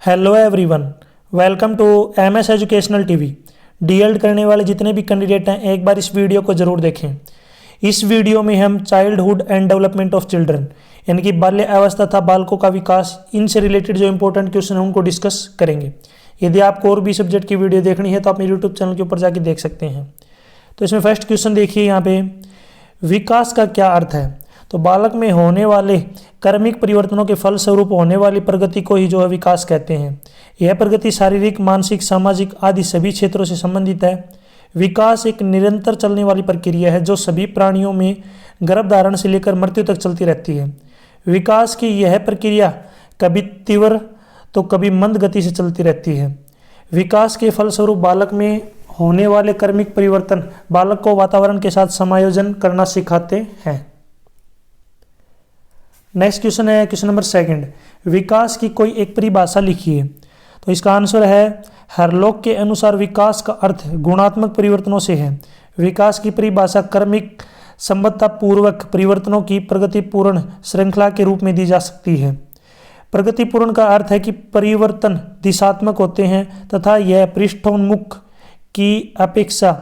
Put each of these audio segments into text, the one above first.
Hello everyone, welcome to MS educational TV. DElEd करने वाले जितने भी कैंडिडेट हैं एक बार इस वीडियो को ज़रूर देखें। इस वीडियो में हम childhood and development of children यानी कि बाल्य अवस्था तथा बालकों का विकास, इनसे रिलेटेड जो इंपॉर्टेंट क्वेश्चन है उनको डिस्कस करेंगे। यदि आपको और भी सब्जेक्ट की वीडियो देखनी है तो आप मेरे यूट्यूब चैनल के ऊपर जाके देख सकते हैं। तो इसमें फर्स्ट क्वेश्चन देखिए, यहाँ पे विकास का क्या अर्थ है। तो बालक में होने वाले कर्मिक परिवर्तनों के फलस्वरूप होने वाली प्रगति को ही जो है विकास कहते हैं। यह प्रगति शारीरिक, मानसिक, सामाजिक आदि सभी क्षेत्रों से संबंधित है। विकास एक निरंतर चलने वाली प्रक्रिया है जो सभी प्राणियों में गर्भधारण से लेकर मृत्यु तक चलती रहती है। विकास की यह प्रक्रिया कभी तीव्र तो कभी मंद गति से चलती रहती है। विकास के फलस्वरूप बालक में होने वाले कर्मिक परिवर्तन बालक को वातावरण के साथ समायोजन करना सिखाते हैं। नेक्स्ट क्वेश्चन है क्वेश्चन नंबर सेकंड, विकास की कोई एक परिभाषा लिखिए। तो इसका आंसर है हरलॉक के अनुसार विकास का अर्थ गुणात्मक परिवर्तनों से है। विकास की परिभाषा कर्मिक संबद्धता पूर्वक परिवर्तनों की प्रगतिपूर्ण श्रृंखला के रूप में दी जा सकती है। प्रगतिपूर्ण का अर्थ है कि परिवर्तन दिशात्मक होते हैं तथा यह पृष्ठोन्मुख की अपेक्षा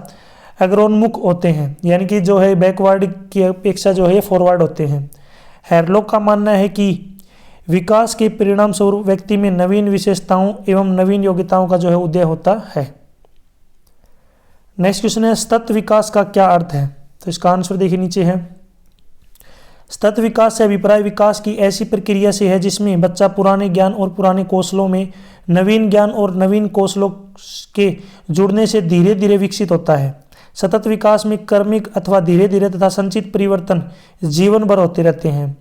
अग्रोन्मुख होते हैं, यानी कि जो है बैकवर्ड की अपेक्षा जो है फॉरवर्ड होते हैं। हैरलॉक का मानना है कि विकास के परिणाम स्वरूप व्यक्ति में नवीन विशेषताओं एवं नवीन योग्यताओं का जो है उदय होता है। नेक्स्ट क्वेश्चन है सतत विकास का क्या अर्थ है। तो इसका आंसर देखिए नीचे है। सतत विकास से अभिप्राय विकास की ऐसी प्रक्रिया से है जिसमें बच्चा पुराने ज्ञान और पुराने कौशलों में नवीन ज्ञान और नवीन कौशलों के जुड़ने से धीरे धीरे विकसित होता है। सतत विकास में कर्मिक अथवा धीरे धीरे तथा संचित परिवर्तन जीवन भर होते रहते हैं,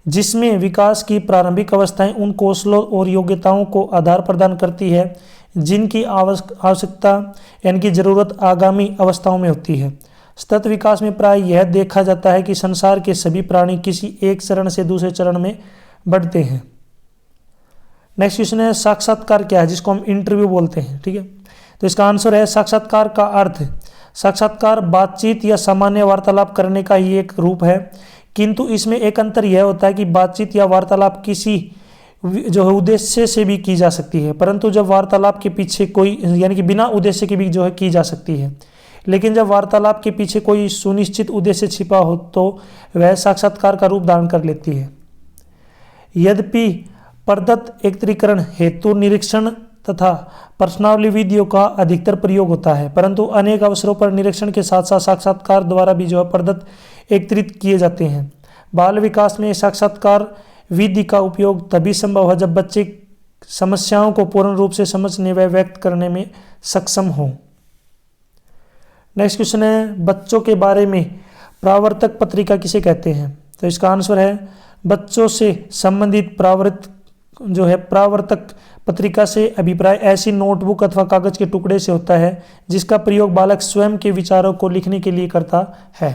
जिसमें विकास की प्रारंभिक अवस्थाएं उन कौशलों और योग्यताओं को आधार प्रदान करती है जिनकी आवश्यकता यानी कि जरूरत आगामी अवस्थाओं में होती है। सतत विकास में प्राय यह देखा जाता है कि संसार के सभी प्राणी किसी एक चरण से दूसरे चरण में बढ़ते हैं। नेक्स्ट क्वेश्चन है साक्षात्कार क्या है, जिसको हम इंटरव्यू बोलते हैं। ठीक है, तो इसका आंसर है साक्षात्कार का अर्थ साक्षात्कार बातचीत या सामान्य वार्तालाप करने का ही एक रूप है, किंतु इसमें एक अंतर यह होता है कि बातचीत या वार्तालाप किसी जो है उद्देश्य से भी की जा सकती है, परंतु जब वार्तालाप के पीछे कोई यानी कि बिना उद्देश्य के भी जो है की जा सकती है, लेकिन जब वार्तालाप के पीछे कोई सुनिश्चित उद्देश्य छिपा हो तो वह साक्षात्कार का रूप धारण कर लेती है। यद्यपि प्रदत्त एकत्रीकरण हेतु निरीक्षण तथा प्रश्नावली विधियों का अधिकतर प्रयोग होता है, परंतु अनेक अवसरों पर निरीक्षण के साथ साथ साक्षात्कार द्वारा भी जो है प्रदत्त एकत्रित किए जाते हैं। बाल विकास में साक्षात्कार विधि का उपयोग तभी संभव है जब बच्चे समस्याओं को पूर्ण रूप से समझने व व्यक्त करने में सक्षम हों। नेक्स्ट क्वेश्चन है बच्चों के बारे में प्रावर्तक पत्रिका किसे कहते हैं। तो इसका आंसर है बच्चों से संबंधित प्रावर्तक पत्रिका से अभिप्राय ऐसी नोटबुक अथवा कागज के टुकड़े से होता है जिसका प्रयोग बालक स्वयं के विचारों को लिखने के लिए करता है।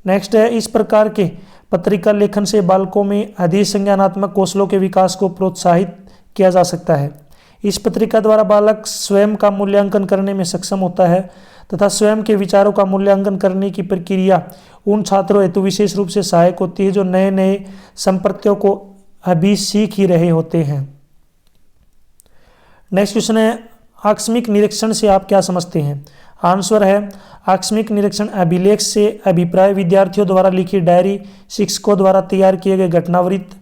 नेक्स्ट है इस प्रकार के पत्रिका लेखन से बालकों में अधिक संज्ञानात्मक कौशलों के विकास को प्रोत्साहित किया जा सकता है। इस पत्रिका द्वारा बालक स्वयं का मूल्यांकन करने में सक्षम होता है तथा स्वयं के विचारों का मूल्यांकन करने की प्रक्रिया उन छात्रों हेतु विशेष रूप से सहायक होती है जो नए नए संप्रत्यों को अभी सीख ही रहे होते हैं। नेक्स्ट क्वेश्चन है आकस्मिक निरीक्षण से आप क्या समझते हैं। आंसर है आकस्मिक निरीक्षण अभिलेख से अभिप्राय विद्यार्थियों द्वारा लिखी डायरी, शिक्षकों द्वारा तैयार किए गए घटनावृत्त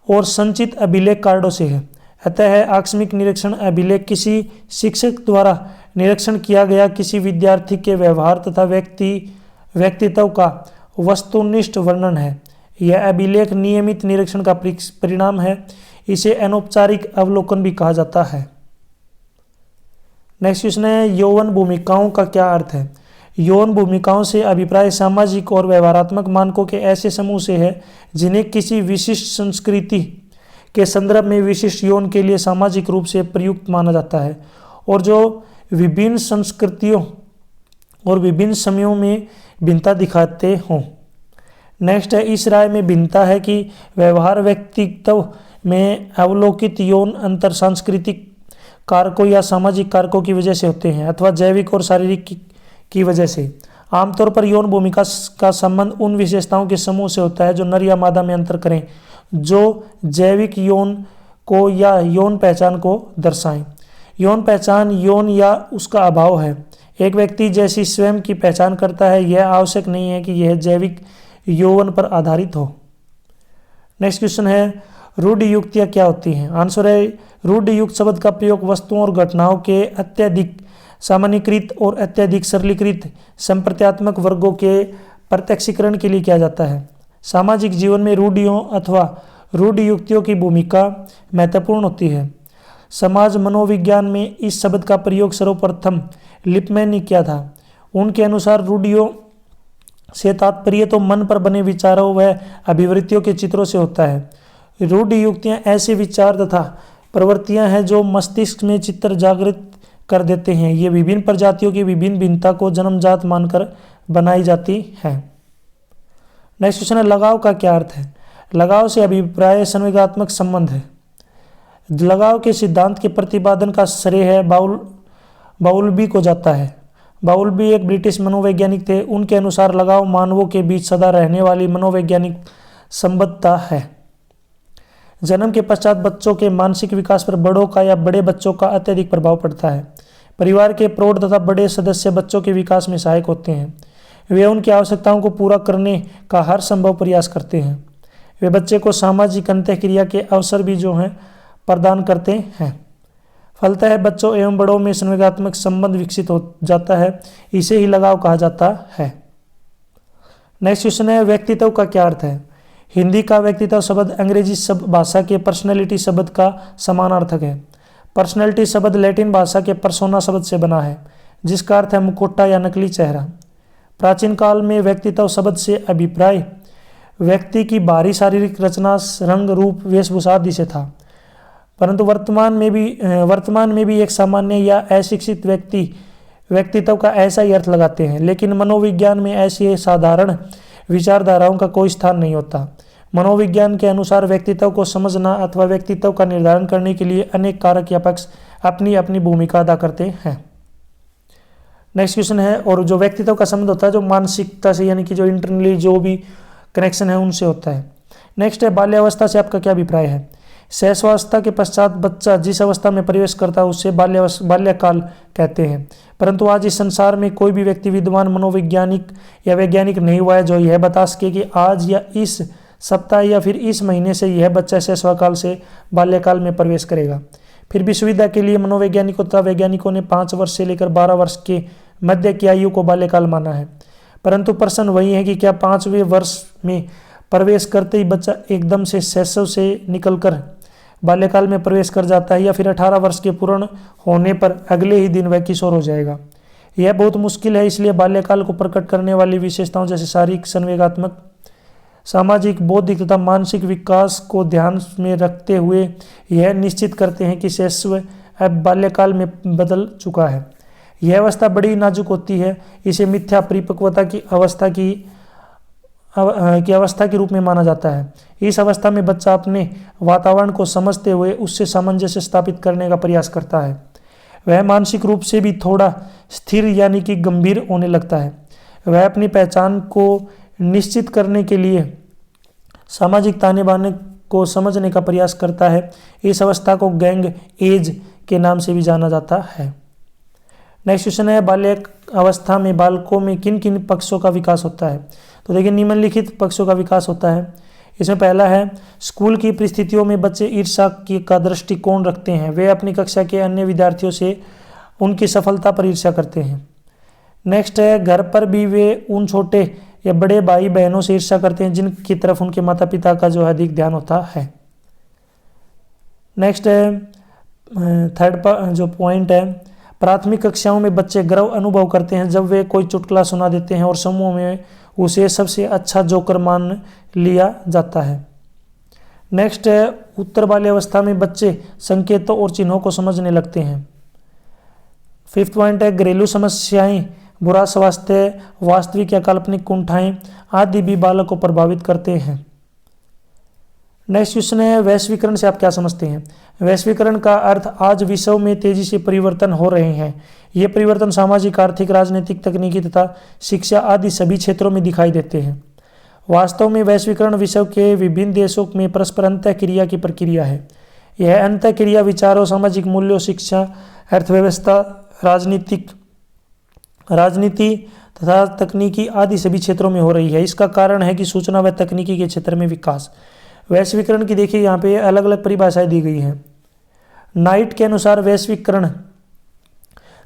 और संचित अभिलेख कार्डों से है। अतः आकस्मिक निरीक्षण अभिलेख किसी शिक्षक द्वारा निरीक्षण किया गया किसी विद्यार्थी के व्यवहार तथा व्यक्तित्व का वस्तुनिष्ठ वर्णन है। यह अभिलेख नियमित निरीक्षण का परिणाम है। इसे अनौपचारिक अवलोकन भी कहा जाता है। नेक्स्ट क्वेश्चन है यौवन भूमिकाओं का क्या अर्थ है। यौन भूमिकाओं से अभिप्राय सामाजिक और व्यवहारात्मक मानकों के ऐसे समूह से है जिन्हें किसी विशिष्ट संस्कृति के संदर्भ में विशिष्ट यौन के लिए सामाजिक रूप से प्रयुक्त माना जाता है और जो विभिन्न संस्कृतियों और विभिन्न समयों में भिन्नता दिखाते हों। नेक्स्ट है इस राय में भिन्नता है कि व्यवहार व्यक्तित्व में अवलोकित यौन अंतर सांस्कृतिक कारकों या सामाजिक कारकों की वजह से होते हैं अथवा जैविक और शारीरिक की वजह से। आमतौर पर यौन भूमिका का संबंध उन विशेषताओं के समूह से होता है जो नर या मादा में अंतर करें, जो जैविक यौन को या यौन पहचान को दर्शाएं। यौन पहचान यौन या उसका अभाव है। एक व्यक्ति जैसी स्वयं की पहचान करता है, यह आवश्यक नहीं है कि यह जैविक यौवन पर आधारित हो। नेक्स्ट क्वेश्चन है, रूढ़ि युक्तियाँ क्या होती हैं? आंसर है, रूढ़ि युक्त शब्द का प्रयोग वस्तुओं और घटनाओं के अत्यधिक सामान्यीकृत और अत्यधिक सरलीकृत संप्रत्यात्मक वर्गों के प्रत्यक्षीकरण के लिए किया जाता है। सामाजिक जीवन में रूढ़ियों अथवा रूढ़ि युक्तियों की भूमिका महत्वपूर्ण होती है। समाज मनोविज्ञान में इस शब्द का प्रयोग सर्वप्रथम लिपमैन ने किया था। उनके अनुसार रूढ़ियों से तात्पर्य तो मन पर बने विचारों व अभिवृत्तियों के चित्रों से होता है। रूढ़ि युक्तियाँ ऐसे विचार तथा प्रवृत्तियाँ हैं जो मस्तिष्क में चित्र जागृत कर देते हैं। ये विभिन्न प्रजातियों की विभिन्न भिन्नता को जन्मजात मानकर बनाई जाती हैं। नेक्स्ट क्वेश्चन है, लगाव का क्या अर्थ है? लगाव से अभिप्राय संवेगात्मक संबंध है। लगाव के सिद्धांत के प्रतिपादन का श्रेय है बाउल्बी को जाता है। बाउल्बी एक ब्रिटिश मनोवैज्ञानिक थे। उनके अनुसार लगाव मानवों के बीच सदा रहने वाली मनोवैज्ञानिक संबद्धता है। जन्म के पश्चात बच्चों के मानसिक विकास पर बड़ों का या बड़े बच्चों का अत्यधिक प्रभाव पड़ता है। परिवार के प्रौढ़ तथा बड़े सदस्य बच्चों के विकास में सहायक होते हैं। वे उनकी आवश्यकताओं को पूरा करने का हर संभव प्रयास करते हैं। वे बच्चे को सामाजिक अंतःक्रिया के अवसर भी जो हैं प्रदान करते हैं। फलतः बच्चों एवं बड़ों में संवेगात्मक संबंध विकसित हो जाता है। इसे ही लगाव कहा जाता है। नेक्स्ट क्वेश्चन है, व्यक्तित्व का क्या अर्थ है? हिंदी का व्यक्तित्व शब्द अंग्रेजी शब्द भाषा के पर्सनैलिटी शब्द का समानार्थक है। पर्सनैलिटी शब्द लैटिन भाषा के पर्सोना शब्द से बना है, जिसका अर्थ है मुखौटा या नकली चेहरा। प्राचीन काल में व्यक्तित्व शब्द से अभिप्राय व्यक्ति की बाहरी शारीरिक रचना, रंग, रूप, वेशभूषा आदि से था। परंतु वर्तमान में भी एक सामान्य या अशिक्षित व्यक्तित्व का ऐसा ही अर्थ लगाते हैं। लेकिन मनोविज्ञान में ऐसी साधारण विचारधाराओं का कोई स्थान नहीं होता। मनोविज्ञान के अनुसार व्यक्तित्व को समझना अथवा व्यक्तित्व का निर्धारण करने के लिए अनेक कारक या पक्ष अपनी अपनी भूमिका अदा करते हैं। नेक्स्ट क्वेश्चन है, और जो व्यक्तित्व का संबंध होता है जो मानसिकता से, यानी कि जो इंटरनली जो भी कनेक्शन है उनसे होता है। नेक्स्ट है, बाल्यावस्था से आपका क्या अभिप्राय है? शैशवावस्था के पश्चात बच्चा जिस अवस्था में प्रवेश करता है उसे बाल्यकाल कहते हैं। परंतु आज इस संसार में कोई भी व्यक्ति विद्वान मनोवैज्ञानिक या वैज्ञानिक नहीं हुआ है जो यह बता सके कि आज या इस सप्ताह या फिर इस महीने से यह बच्चा शैशवकाल से बाल्यकाल में प्रवेश करेगा। फिर भी सुविधा के लिए मनोवैज्ञानिकों तथा वैज्ञानिकों ने 5 वर्ष से लेकर 12 वर्ष के मध्य की आयु को बाल्यकाल माना है। परंतु प्रश्न वही है कि क्या 5वें वर्ष में प्रवेश करते ही बच्चा एकदम से शैशव से निकलकर बाल्यकाल में प्रवेश कर जाता है, या फिर 18 वर्ष के पूर्ण होने पर अगले ही दिन वह किशोर हो जाएगा? यह बहुत मुश्किल है। इसलिए बाल्यकाल को प्रकट करने वाली विशेषताओं जैसे शारीरिक, संवेगात्मक, सामाजिक, बौद्धिक तथा मानसिक विकास को ध्यान में रखते हुए यह निश्चित करते हैं कि शैशव अब बाल्यकाल में बदल चुका है। यह अवस्था बड़ी नाजुक होती है। इसे मिथ्या परिपक्वता की अवस्था के रूप में माना जाता है। इस अवस्था में बच्चा अपने वातावरण को समझते हुए उससे सामंजस्य स्थापित करने का प्रयास करता है। वह मानसिक रूप से भी थोड़ा स्थिर यानी कि गंभीर होने लगता है। वह अपनी पहचान को निश्चित करने के लिए सामाजिक ताने बाने को समझने का प्रयास करता है। इस अवस्था को गैंग एज के नाम से भी जाना जाता है। नेक्स्ट क्वेश्चन है, बाल्य अवस्था में बालकों में किन किन पक्षों का विकास होता है? तो देखिए, निम्नलिखित पक्षों का विकास होता है। इसमें पहला है, स्कूल की परिस्थितियों में बच्चे ईर्ष्या का दृष्टिकोण रखते हैं। वे अपनी कक्षा के अन्य विद्यार्थियों से उनकी सफलता पर ईर्ष्या करते हैं। नेक्स्ट है, घर पर भी वे उन छोटे या बड़े भाई बहनों से ईर्ष्या करते हैं जिनकी तरफ उनके माता पिता का जो अधिक ध्यान होता है। नेक्स्ट है, थर्ड जो पॉइंट है, प्राथमिक कक्षाओं में बच्चे गर्व अनुभव करते हैं जब वे कोई चुटकुला सुना देते हैं और समूह में उसे सबसे अच्छा जोकर मान लिया जाता है। नेक्स्ट है, उत्तर बाल्यावस्था में बच्चे संकेतों और चिन्हों को समझने लगते हैं। फिफ्थ पॉइंट है, घरेलू समस्याएं, बुरा स्वास्थ्य, वास्तविक या काल्पनिक कुंठाएं आदि भी बालक को प्रभावित करते हैं। नेक्स्ट क्वेश्चन है, वैश्वीकरण से आप क्या समझते हैं? वैश्वीकरण का अर्थ आज विश्व में तेजी से परिवर्तन हो रहे हैं। ये परिवर्तन सामाजिक, आर्थिक, राजनीतिक, तकनीकी तथा शिक्षा आदि सभी क्षेत्रों में दिखाई देते हैं। वास्तव में वैश्वीकरण विश्व के विभिन्न देशों में परस्पर अंतःक्रिया की प्रक्रिया है। यह अंतःक्रिया विचारों, सामाजिक मूल्यों, शिक्षा, अर्थव्यवस्था, राजनीति तथा तकनीकी आदि सभी क्षेत्रों में हो रही है। इसका कारण है कि सूचना व तकनीकी के क्षेत्र में विकास। वैश्वीकरण की देखिए यहाँ पे अलग अलग परिभाषाएं दी गई हैं। नाइट के अनुसार वैश्वीकरण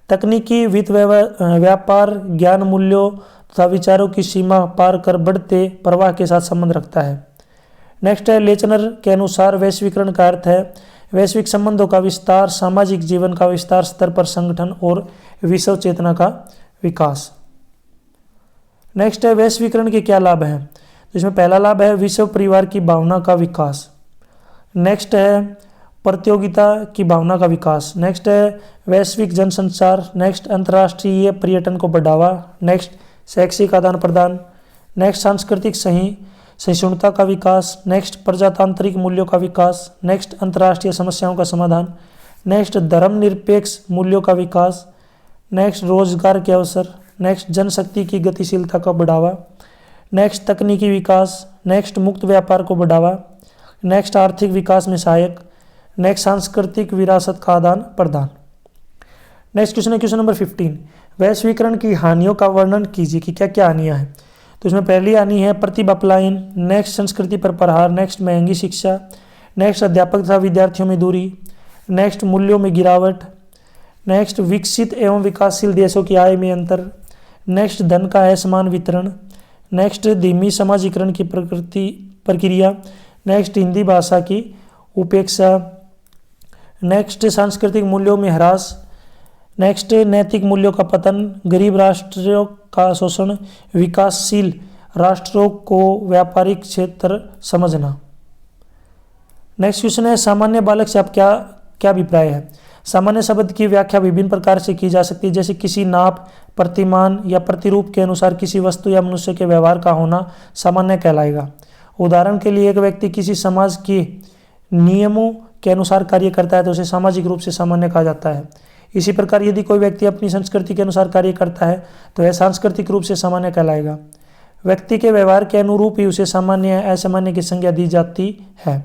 तकनीकी, वित्त, व्यापार, ज्ञान, मूल्यों तथा विचारों की सीमा पार कर बढ़ते प्रवाह के साथ संबंध रखता है। नेक्स्ट है लेचनर के अनुसार वैश्वीकरण का अर्थ है वैश्विक संबंधों का विस्तार, सामाजिक जीवन का विस्तार स्तर पर संगठन और विश्व चेतना का विकास। नेक्स्ट है वैश्वीकरण के क्या लाभ हैं। तो इसमें पहला लाभ है विश्व परिवार की भावना का विकास। नेक्स्ट है प्रतियोगिता की भावना का विकास। नेक्स्ट है वैश्विक जनसंचार। नेक्स्ट अंतर्राष्ट्रीय पर्यटन को बढ़ावा। नेक्स्ट शैक्षिक आदान प्रदान। नेक्स्ट सांस्कृतिक सहिष्णुता का विकास। नेक्स्ट प्रजातांत्रिक मूल्यों का विकास। नेक्स्ट अंतर्राष्ट्रीय समस्याओं का समाधान। नेक्स्ट धर्मनिरपेक्ष मूल्यों का विकास। नेक्स्ट रोजगार के अवसर। नेक्स्ट जनशक्ति की गतिशीलता का बढ़ावा। नेक्स्ट तकनीकी विकास। नेक्स्ट मुक्त व्यापार को बढ़ावा। नेक्स्ट आर्थिक विकास में सहायक। नेक्स्ट सांस्कृतिक विरासत का आदान प्रदान। नेक्स्ट क्वेश्चन है क्वेश्चन नंबर 15। वैश्वीकरण की हानियों का वर्णन कीजिए कि क्या क्या हानियां हैं। तो इसमें पहली हानि है प्रतिभा पलायन। नेक्स्ट संस्कृति पर प्रहार। नेक्स्ट महंगी शिक्षा। नेक्स्ट अध्यापक तथा विद्यार्थियों में दूरी। नेक्स्ट मूल्यों में गिरावट। नेक्स्ट विकसित एवं विकासशील देशों की आय में अंतर। नेक्स्ट धन का असमान वितरण। नेक्स्ट धीमी समाजीकरण की प्रक्रिया। नेक्स्ट हिंदी भाषा की उपेक्षा। नेक्स्ट सांस्कृतिक मूल्यों में ह्रास। नेक्स्ट नैतिक मूल्यों का पतन। गरीब राष्ट्रों का शोषण। विकासशील राष्ट्रों को व्यापारिक क्षेत्र समझना। नेक्स्ट क्वेश्चन है सामान्य बालक से आप क्या अभिप्राय है। सामान्य शब्द की व्याख्या विभिन्न प्रकार से की जा सकती है, जैसे किसी नाप, प्रतिमान या प्रतिरूप के अनुसार किसी वस्तु या मनुष्य के व्यवहार का होना सामान्य कहलाएगा। उदाहरण के लिए एक व्यक्ति किसी समाज के नियमों के अनुसार कार्य करता है तो उसे सामाजिक रूप से सामान्य कहा जाता है। इसी प्रकार यदि कोई व्यक्ति अपनी संस्कृति के अनुसार कार्य करता है तो वह सांस्कृतिक रूप से सामान्य कहलाएगा। व्यक्ति के व्यवहार के अनुरूप ही उसे सामान्य या असामान्य की संज्ञा दी जाती है।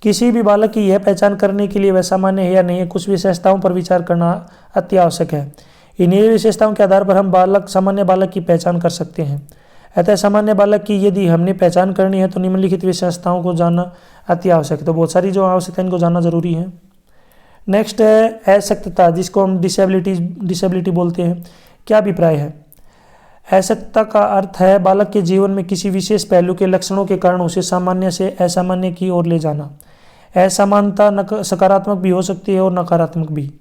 किसी भी बालक की यह पहचान करने के लिए वह सामान्य है या नहीं है, कुछ विशेषताओं पर विचार करना अति आवश्यक है। इन्हीं विशेषताओं के आधार पर हम सामान्य बालक की पहचान कर सकते हैं। अतः सामान्य बालक की यदि हमने पहचान करनी है तो निम्नलिखित विशेषताओं को जानना अति आवश्यक है। तो बहुत सारी जो आवश्यकता इनको जानना जरूरी है। नेक्स्ट है अशक्तता, जिसको हम डिसेबिलिटी बोलते हैं। क्या अभिप्राय है। अशक्तता का अर्थ है बालक के जीवन में किसी विशेष पहलू के लक्षणों के कारण उसे सामान्य से असामान्य की ओर ले जाना। असमानता सकारात्मक भी हो सकती है और नकारात्मक भी।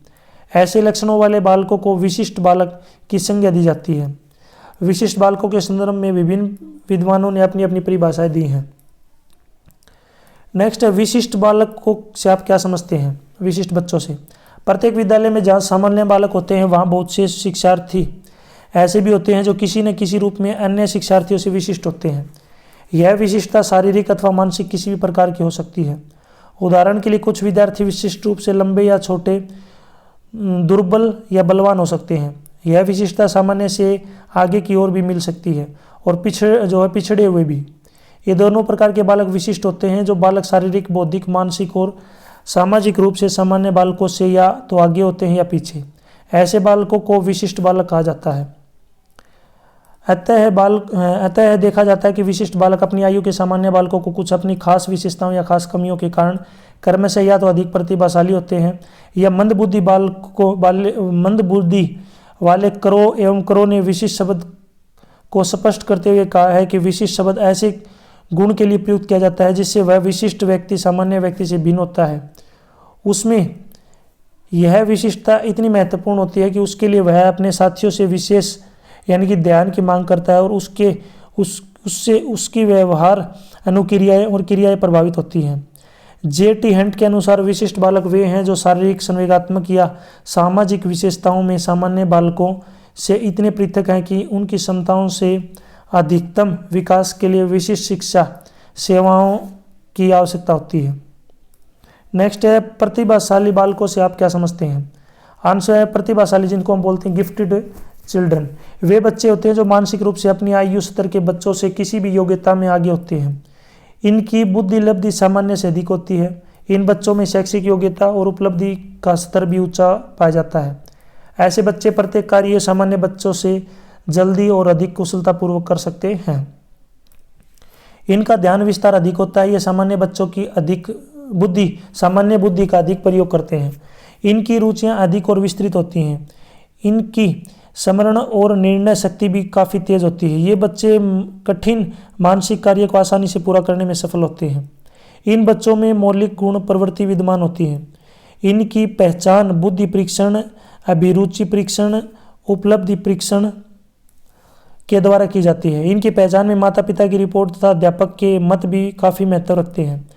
ऐसे लक्षणों वाले बालकों को विशिष्ट बालक की संज्ञा दी जाती है। विशिष्ट बालकों के संदर्भ में विभिन्न विद्वानों ने अपनी अपनी परिभाषाएं दी हैं। नेक्स्ट है विशिष्ट बालक को से आप क्या समझते हैं। विशिष्ट बच्चों से प्रत्येक विद्यालय में जहाँ सामान्य बालक होते हैं वहाँ बहुत से शिक्षार्थी ऐसे भी होते हैं जो किसी न किसी रूप में अन्य शिक्षार्थियों से विशिष्ट होते हैं। यह विशिष्टता शारीरिक अथवा मानसिक किसी भी प्रकार की हो सकती है। उदाहरण के लिए कुछ विद्यार्थी विशिष्ट रूप से लंबे या छोटे, दुर्बल या बलवान हो सकते हैं। यह विशिष्टता सामान्य से आगे की ओर भी मिल सकती है और पिछड़े हुए भी। ये दोनों प्रकार के बालक विशिष्ट होते हैं। जो बालक शारीरिक, बौद्धिक, मानसिक और सामाजिक रूप से सामान्य बालकों से या तो आगे होते हैं या पीछे, ऐसे बालकों को विशिष्ट बालक कहा जाता है। अतः देखा जाता है कि विशिष्ट बालक अपनी आयु के सामान्य बालकों को कुछ अपनी खास विशेषताओं या खास कमियों के कारण कर्म से या तो अधिक प्रतिभाशाली होते हैं या मंदबुद्धि वाले करो एवं करो ने विशिष्ट शब्द को स्पष्ट करते हुए कहा है कि विशिष्ट शब्द ऐसे गुण के लिए प्रयुक्त किया जाता है जिससे वह विशिष्ट व्यक्ति सामान्य व्यक्ति से भिन्न होता है। उसमें यह विशिष्टता इतनी महत्वपूर्ण होती है कि उसके लिए वह अपने साथियों से विशेष यानी कि ध्यान की मांग करता है और उससे उसकी व्यवहार, अनुक्रियाएं और क्रियाएं प्रभावित होती हैं। J.T. हंट के अनुसार विशिष्ट बालक वे हैं जो शारीरिक, संवेगात्मक या सामाजिक विशेषताओं में सामान्य बालकों से इतने पृथक हैं कि उनकी क्षमताओं से अधिकतम विकास के लिए विशिष्ट शिक्षा सेवाओं की आवश्यकता होती है। नेक्स्ट है प्रतिभाशाली बालकों से आप क्या समझते हैं। आंसर है प्रतिभाशाली, जिनको हम बोलते हैं गिफ्टेड चिल्ड्रन, वे बच्चे होते हैं जो मानसिक रूप से अपनी आयु स्तर के बच्चों से किसी भी योग्यता में आगे होते हैं। इनकी बुद्धि लब्धि सामान्य से अधिक होती है। इन बच्चों में शैक्षिक योग्यता और उपलब्धि का स्तर भी ऊंचा पाया जाता है। ऐसे बच्चे प्रत्येक कार्य सामान्य बच्चों से जल्दी और अधिक कुशलतापूर्वक कर सकते हैं। इनका ध्यान विस्तार अधिक होता है। ये सामान्य बच्चों की सामान्य बुद्धि का अधिक प्रयोग करते हैं। इनकी रुचियां अधिक और विस्तृत होती हैं। इनकी स्मरण और निर्णय शक्ति भी काफ़ी तेज होती है। ये बच्चे कठिन मानसिक कार्य को आसानी से पूरा करने में सफल होते हैं। इन बच्चों में मौलिक गुण प्रवृत्ति विद्यमान होती है। इनकी पहचान बुद्धि परीक्षण, अभिरुचि परीक्षण, उपलब्धि परीक्षण के द्वारा की जाती है। इनकी पहचान में माता पिता की रिपोर्ट तथा अध्यापक के मत भी काफ़ी महत्व रखते हैं।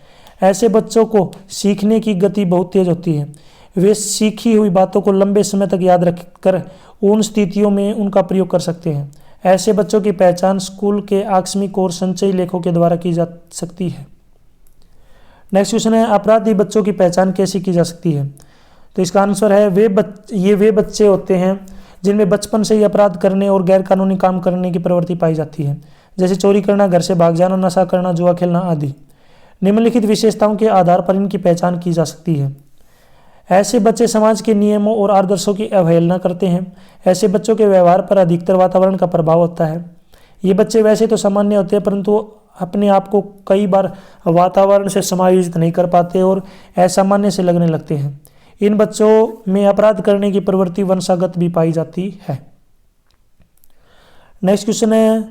ऐसे बच्चों को सीखने की गति बहुत तेज होती है। वे सीखी हुई बातों को लंबे समय तक याद रखकर उन स्थितियों में उनका प्रयोग कर सकते हैं। ऐसे बच्चों की पहचान स्कूल के आकस्मिक और संचयी लेखों के द्वारा की जा सकती है। नेक्स्ट क्वेश्चन है, अपराधी बच्चों की पहचान कैसे की जा सकती है? तो इसका आंसर है वे बच्चे होते हैं जिनमें बचपन से ही अपराध करने और गैरकानूनी काम करने की प्रवृत्ति पाई जाती है, जैसे चोरी करना, घर से भाग जाना, नशा करना, जुआ खेलना आदि। निम्नलिखित विशेषताओं के आधार पर इनकी पहचान की जा सकती है। ऐसे बच्चे समाज के नियमों और आदर्शों की अवहेलना करते हैं। ऐसे बच्चों के व्यवहार पर अधिकतर वातावरण का प्रभाव होता है। ये बच्चे वैसे तो सामान्य होते हैं, परंतु अपने आप को कई बार वातावरण से समायोजित नहीं कर पाते और असामान्य से लगने लगते हैं। इन बच्चों में अपराध करने की प्रवृत्ति वंशागत भी पाई जाती है। नेक्स्ट क्वेश्चन है,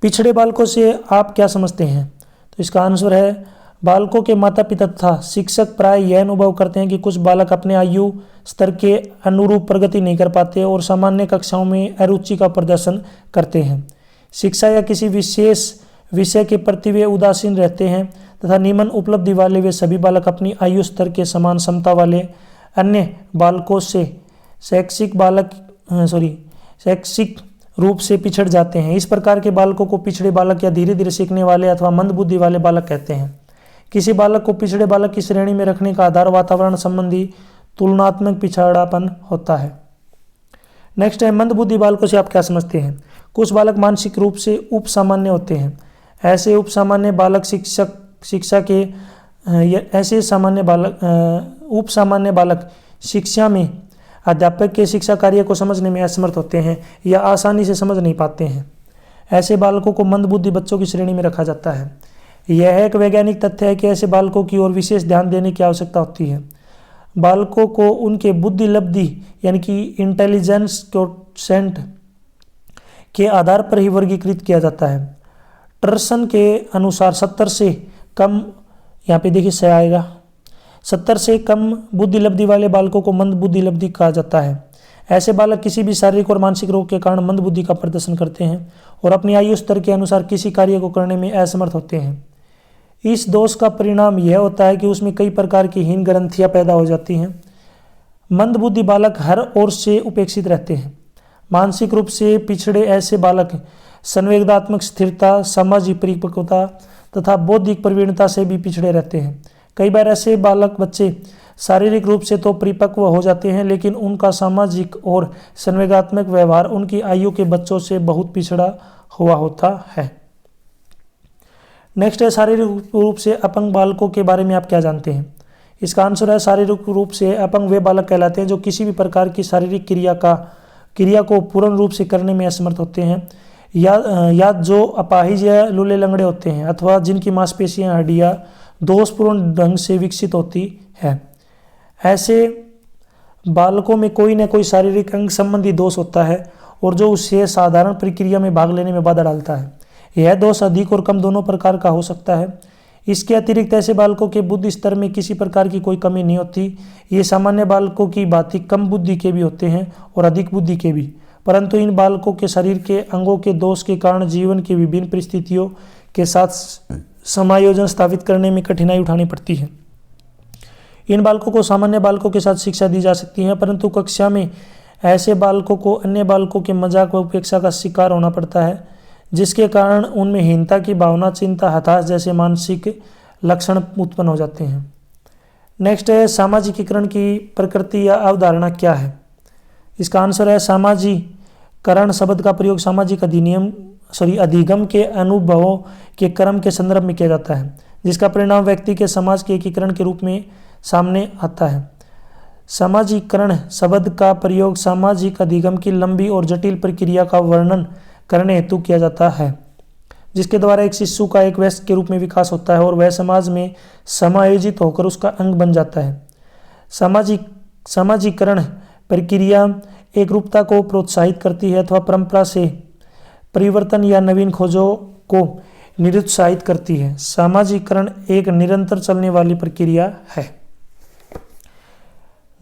पिछड़े बालकों से आप क्या समझते हैं? तो इसका आंसर है, बालकों के माता पिता तथा शिक्षक प्राय यह अनुभव करते हैं कि कुछ बालक अपने आयु स्तर के अनुरूप प्रगति नहीं कर पाते और सामान्य कक्षाओं में अरुचि का प्रदर्शन करते हैं। शिक्षा या किसी विशेष विषय के प्रति वे उदासीन रहते हैं तथा निम्न उपलब्धि वाले वे सभी बालक अपनी आयु स्तर के समान क्षमता वाले अन्य बालकों से शैक्षिक रूप से पिछड़ जाते हैं। इस प्रकार के बालकों को पिछड़े बालक या धीरे धीरे सीखने वाले अथवा मंद बुद्धि वाले बालक कहते हैं। किसी बालक को पिछड़े बालक की श्रेणी में रखने का आधार वातावरण संबंधी तुलनात्मक पिछड़ापन होता है। नेक्स्ट है, मंद बुद्धि बालकों से आप क्या समझते हैं? कुछ बालक मानसिक रूप से उप सामान्य होते हैं। ऐसे उप सामान्य बालक शिक्षा में अध्यापक के शिक्षा कार्य को समझने में असमर्थ होते हैं या आसानी से समझ नहीं पाते हैं। ऐसे बालकों को मंदबुद्धि बच्चों की श्रेणी में रखा जाता है। यह एक वैज्ञानिक तथ्य है कि ऐसे बालकों की ओर विशेष ध्यान देने की आवश्यकता होती है। बालकों को उनके बुद्धि लब्धि यानी कि इंटेलिजेंस कोएफिशिएंट के आधार पर ही वर्गीकृत किया जाता है। टर्सन के अनुसार 70 से कम, यहाँ पे देखिए 100 आएगा, 70 से कम बुद्धि लब्धि वाले बालकों को मंद बुद्धि लब्धि कहा जाता है। ऐसे बालक किसी भी शारीरिक और मानसिक रोग के कारण मंद बुद्धि का प्रदर्शन करते हैं और अपनी आयु स्तर के अनुसार किसी कार्य को करने में असमर्थ होते हैं। इस दोष का परिणाम यह होता है कि उसमें कई प्रकार की हीन ग्रंथियां पैदा हो जाती हैं। मंद बुद्धि बालक हर ओर से उपेक्षित रहते हैं। मानसिक रूप से पिछड़े ऐसे बालक संवेदनात्मक स्थिरता, सामाजिक परिपक्वता तथा बौद्धिक प्रवीणता से भी पिछड़े रहते हैं। कई बार ऐसे बच्चे शारीरिक रूप से तो परिपक्व हो जाते हैं, लेकिन उनका सामाजिक और संवेदनात्मक व्यवहार उनकी आयु के बच्चों से बहुत पिछड़ा हुआ होता है। नेक्स्ट है, शारीरिक रूप से अपंग बालकों के बारे में आप क्या जानते हैं? इसका आंसर है, शारीरिक रूप से अपंग वे बालक कहलाते हैं जो किसी भी प्रकार की शारीरिक क्रिया को पूर्ण रूप से करने में असमर्थ होते हैं, या जो अपाहिज या लूले लंगड़े होते हैं, अथवा जिनकी मांसपेशियां हड्डियां दोषपूर्ण ढंग से विकसित होती है। ऐसे बालकों में कोई न कोई शारीरिक अंग संबंधी दोष होता है और जो उसे साधारण प्रक्रिया में भाग लेने में बाधा डालता है। यह दोष अधिक और कम दोनों प्रकार का हो सकता है। इसके अतिरिक्त ऐसे बालकों के बुद्धि स्तर में किसी प्रकार की कोई कमी नहीं होती। ये सामान्य बालकों की भांति कम बुद्धि के भी होते हैं और अधिक बुद्धि के भी, परंतु इन बालकों के शरीर के अंगों के दोष के कारण जीवन की विभिन्न परिस्थितियों के साथ समायोजन स्थापित करने में कठिनाई उठानी पड़ती है। इन बालकों को सामान्य बालकों के साथ शिक्षा दी जा सकती है, परंतु कक्षा में ऐसे बालकों को अन्य बालकों के मजाक व उपेक्षा का शिकार होना पड़ता है, जिसके कारण उनमें हीनता की भावना, चिंता, हताश जैसे मानसिक लक्षण उत्पन्न हो जाते हैं। नेक्स्ट है, सामाजिकीकरण की प्रकृति या अवधारणा क्या है? इसका आंसर है, सामाजिकरण शब्द का प्रयोग सामाजिक अधिगम के अनुभवों के क्रम के संदर्भ में किया जाता है। जिसका परिणाम व्यक्ति के समाज के एकीकरण के रूप में सामने आता है। सामाजिकरण शब्द का प्रयोग सामाजिक अधिगम की लंबी और जटिल प्रक्रिया का वर्णन करने हेतु किया जाता है, जिसके द्वारा एक शिशु का एक वयस्क के रूप में विकास होता है और वह समाज में समायोजित होकर उसका अंग बन जाता है। सामाजिकरण प्रक्रिया एकरूपता को प्रोत्साहित करती है अथवा परंपरा से परिवर्तन या नवीन खोजों को निरुत्साहित करती है। सामाजिकरण एक निरंतर चलने वाली प्रक्रिया है।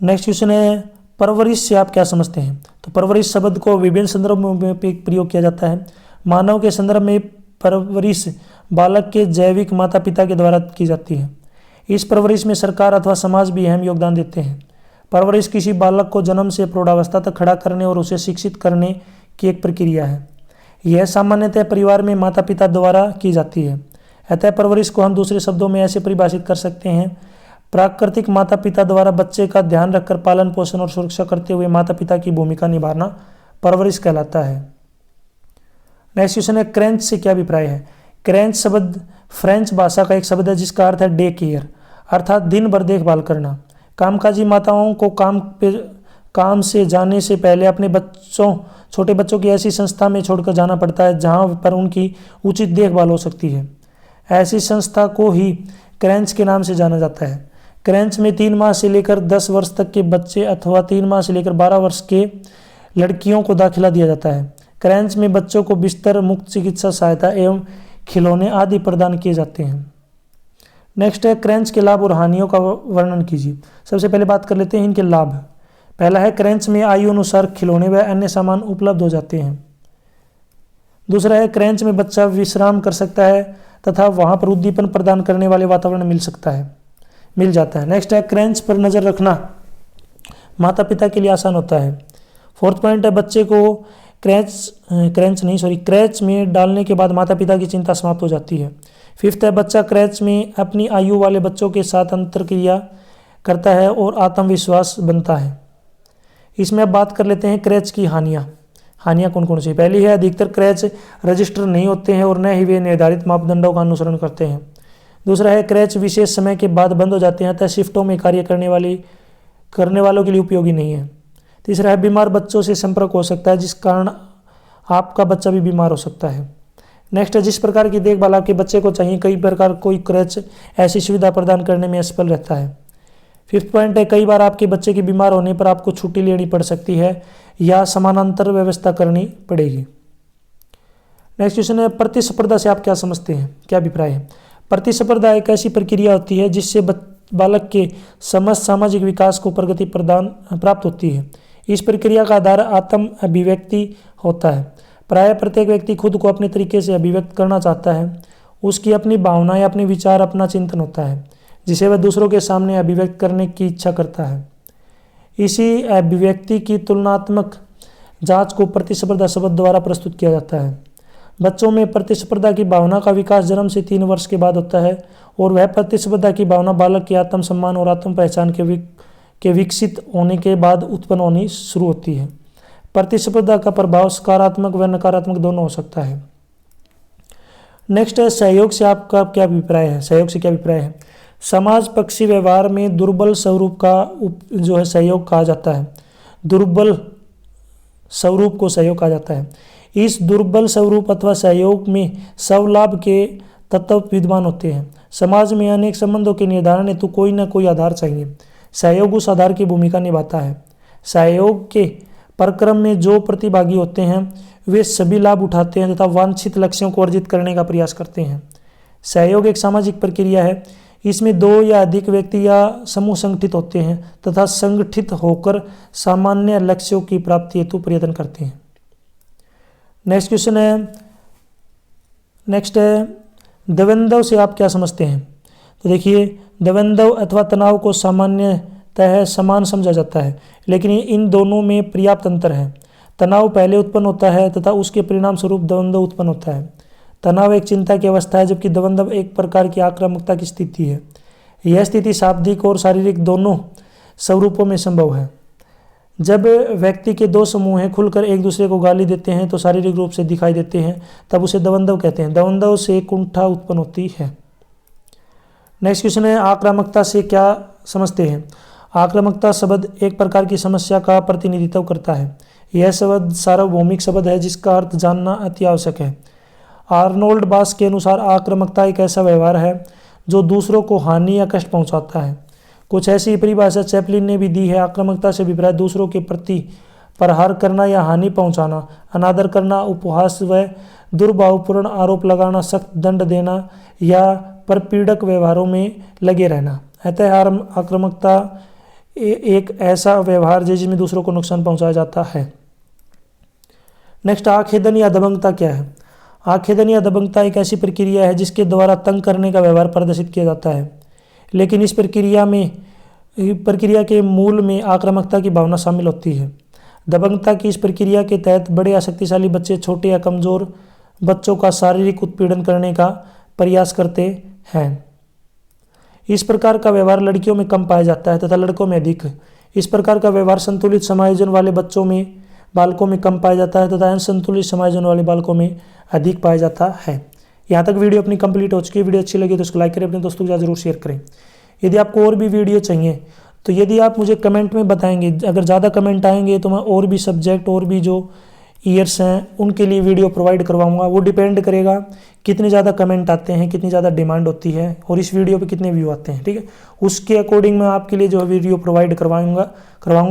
नेक्स्ट क्वेश्चन है, परवरिश से आप क्या समझते हैं? तो परवरिश शब्द को विभिन्न संदर्भों में प्रयोग किया जाता है। मानव के संदर्भ में परवरिश बालक के जैविक माता पिता के द्वारा की जाती है। इस परवरिश में सरकार अथवा समाज भी अहम योगदान देते हैं। परवरिश किसी बालक को जन्म से प्रौढ़ावस्था तक खड़ा करने और उसे शिक्षित करने की एक प्रक्रिया है। यह सामान्यतः परिवार में माता पिता द्वारा की जाती है। अतः परवरिश को हम दूसरे शब्दों में ऐसे परिभाषित कर सकते हैं, प्राकृतिक माता पिता द्वारा बच्चे का ध्यान रखकर पालन पोषण और सुरक्षा करते हुए माता पिता की भूमिका निभाना परवरिश कहलाता है। नेक्स्ट क्वेश्चन है, क्रेंच से क्या अभिप्राय है? क्रेंच शब्द फ्रेंच भाषा का एक शब्द है जिसका अर्थ है डे केयर, अर्थात दिन भर देखभाल करना। कामकाजी माताओं को काम से जाने से पहले अपने छोटे बच्चों की ऐसी संस्था में छोड़कर जाना पड़ता है जहां पर उनकी उचित देखभाल हो सकती है। ऐसी संस्था को ही क्रेंच के नाम से जाना जाता है। क्रेंच में 3 माह से लेकर 10 वर्ष तक के बच्चे अथवा 3 माह से लेकर 12 वर्ष के लड़कियों को दाखिला दिया जाता है। क्रेंच में बच्चों को बिस्तर, मुफ्त चिकित्सा सहायता एवं खिलौने आदि प्रदान किए जाते हैं। नेक्स्ट है, क्रेंच के लाभ और हानियों का वर्णन कीजिए। सबसे पहले बात कर लेते हैं इनके लाभ। पहला है, क्रेंच में आयु अनुसार खिलौने व अन्य सामान उपलब्ध हो जाते हैं। दूसरा है, क्रेंच में बच्चा विश्राम कर सकता है तथा वहां पर उद्दीपन प्रदान करने वाले वातावरण मिल जाता है। नेक्स्ट है, क्रेंच पर नजर रखना माता पिता के लिए आसान होता है। फोर्थ पॉइंट है, बच्चे को क्रैच में डालने के बाद माता पिता की चिंता समाप्त हो जाती है। फिफ्थ है, बच्चा क्रैच में अपनी आयु वाले बच्चों के साथ अंतरक्रिया करता है और आत्मविश्वास बनता है। इसमें अब बात कर लेते हैं क्रैच की हानियाँ कौन कौन सी। पहली है, अधिकतर क्रैच रजिस्टर नहीं होते हैं और न ही वे निर्धारित मापदंडों का अनुसरण करते हैं। दूसरा है, क्रैच विशेष समय के बाद बंद हो जाते हैं अतः शिफ्टों में कार्य करने वालों के लिए उपयोगी नहीं है। तीसरा है, बीमार बच्चों से संपर्क हो सकता है जिस कारण आपका बच्चा भी बीमार हो सकता है। नेक्स्ट है, जिस प्रकार की देखभाल आपके बच्चे को चाहिए कई प्रकार कोई क्रैच ऐसी सुविधा प्रदान करने में असफल रहता है। फिफ्थ पॉइंट है, कई बार आपके बच्चे के बीमार होने पर आपको छुट्टी लेनी पड़ सकती है या समानांतर व्यवस्था करनी पड़ेगी। नेक्स्ट क्वेश्चन है, प्रतिस्पर्धा से आप क्या समझते हैं, क्या अभिप्राय है? प्रतिस्पर्धा एक ऐसी प्रक्रिया होती है जिससे बालक के समस्त सामाजिक विकास को प्रगति प्राप्त होती है। इस प्रक्रिया का आधार आत्म अभिव्यक्ति होता है। प्रायः प्रत्येक व्यक्ति खुद को अपने तरीके से अभिव्यक्त करना चाहता है। उसकी अपनी भावनाएं, अपने विचार, अपना चिंतन होता है जिसे वह दूसरों के सामने अभिव्यक्त करने की इच्छा करता है। इसी अभिव्यक्ति की तुलनात्मक जांच को प्रतिस्पर्धा शब्द द्वारा प्रस्तुत किया जाता है। बच्चों में प्रतिस्पर्धा की भावना का विकास जन्म से 3 वर्ष के बाद होता है और वह प्रतिस्पर्धा की भावना बालक के आत्मसम्मान और आत्म पहचान के विकसित होने के बाद उत्पन्न होनी शुरू होती है। प्रतिस्पर्धा का प्रभाव सकारात्मक व नकारात्मक दोनों हो सकता है। नेक्स्ट है, सहयोग से आपका क्या अभिप्राय है? सहयोग से क्या अभिप्राय है? समाज पक्षी व्यवहार में दुर्बल स्वरूप का सहयोग कहा जाता है। दुर्बल स्वरूप को सहयोग कहा जाता है। इस दुर्बल स्वरूप अथवा सहयोग में स्वलाभ के तत्व विद्यमान होते हैं। समाज में अनेक संबंधों के निर्धारण हेतु कोई न कोई आधार चाहिए। सहयोग उस आधार की भूमिका निभाता है। सहयोग के प्रक्रम में जो प्रतिभागी होते हैं वे सभी लाभ उठाते हैं तथा वांछित लक्ष्यों को अर्जित करने का प्रयास करते हैं। सहयोग एक सामाजिक प्रक्रिया है। इसमें 2 या अधिक व्यक्ति या समूह संगठित होते हैं तथा संगठित होकर सामान्य लक्ष्यों की प्राप्ति हेतु प्रयत्न करते हैं। नेक्स्ट क्वेश्चन है, द्वंद्व से आप क्या समझते हैं? तो देखिए, द्वंद्व अथवा तनाव को सामान्यतः समान समझा जाता है, लेकिन इन दोनों में पर्याप्त अंतर है। तनाव पहले उत्पन्न होता है तथा उसके परिणाम स्वरूप द्वंद्व उत्पन्न होता है। तनाव एक चिंता की अवस्था है जबकि द्वंद्व एक प्रकार की आक्रामकता की स्थिति है। यह स्थिति शाब्दिक और शारीरिक दोनों स्वरूपों में संभव है। जब व्यक्ति के 2 समूह हैं खुलकर एक दूसरे को गाली देते हैं तो शारीरिक रूप से दिखाई देते हैं, तब उसे द्वंद्व कहते हैं। द्वंद्व से कुंठा उत्पन्न होती है। नेक्स्ट क्वेश्चन है, आक्रामकता से क्या समझते हैं? आक्रामकता शब्द एक प्रकार की समस्या का प्रतिनिधित्व करता है। यह शब्द सार्वभौमिक शब्द है जिसका अर्थ जानना अति आवश्यक है। आर्नोल्ड बास के अनुसार आक्रामकता एक ऐसा व्यवहार है जो दूसरों को हानि या कष्ट पहुंचाता है। कुछ ऐसी परिभाषा चैपलिन ने भी दी है। आक्रामकता से अभिप्राय दूसरों के प्रति प्रहार करना या हानि पहुंचाना, अनादर करना, उपहास व दुर्भावपूर्ण आरोप लगाना, सख्त दंड देना या परपीड़क व्यवहारों में लगे रहना। अतः आक्रामकता एक ऐसा व्यवहार है जिसमें दूसरों को नुकसान पहुंचाया जाता है। नेक्स्ट, आखेदन या दबंगता क्या है? आखेदन या दबंगता एक ऐसी प्रक्रिया है जिसके द्वारा तंग करने का व्यवहार प्रदर्शित किया जाता है, लेकिन इस प्रक्रिया के मूल में आक्रामकता की भावना शामिल होती है। दबंगता की इस प्रक्रिया के तहत बड़े या शक्तिशाली बच्चे छोटे या कमजोर बच्चों का शारीरिक उत्पीड़न करने का प्रयास करते हैं। इस प्रकार का व्यवहार लड़कियों में कम पाया जाता है तथा लड़कों में अधिक। इस प्रकार का व्यवहार संतुलित समायोजन वाले बालकों में कम पाया जाता है तथा असंतुलित समायोजन वाले बालकों में अधिक पाया जाता है। यहाँ तक वीडियो अपनी कंप्लीट हो चुकी है। वीडियो अच्छी लगी तो उसको लाइक करें, अपने दोस्तों के साथ जरूर शेयर करें। यदि आपको और भी वीडियो चाहिए तो यदि आप मुझे कमेंट में बताएंगे, अगर ज़्यादा कमेंट आएंगे तो मैं और भी सब्जेक्ट और भी जो ईयर्स हैं उनके लिए वीडियो प्रोवाइड करवाऊंगा। वो डिपेंड करेगा कितने ज़्यादा कमेंट आते हैं, कितनी ज़्यादा डिमांड होती है और इस वीडियो पे कितने व्यू आते हैं, ठीक है। उसके अकॉर्डिंग मैं आपके लिए जो वीडियो प्रोवाइड करवाऊंगा।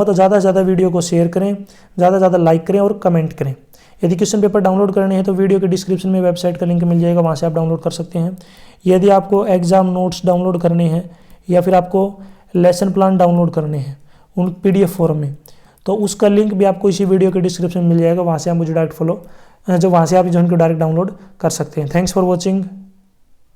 तो ज़्यादा से ज़्यादा वीडियो को शेयर करें, ज़्यादा से ज़्यादा लाइक करें और कमेंट करें। यदि क्वेश्चन पेपर डाउनलोड करने हैं तो वीडियो के डिस्क्रिप्शन में वेबसाइट का लिंक मिल जाएगा, वहाँ से आप डाउनलोड कर सकते हैं। यदि आपको एग्जाम नोट्स डाउनलोड करने हैं या फिर आपको लेसन प्लान डाउनलोड करने हैं उन PDF फॉर्म में, तो उसका लिंक भी आपको इसी वीडियो के डिस्क्रिप्शन में मिल जाएगा। वहाँ से आप मुझे डायरेक्ट वहाँ से आप जो उनको डायरेक्ट डाउनलोड कर सकते हैं। Thanks for watching.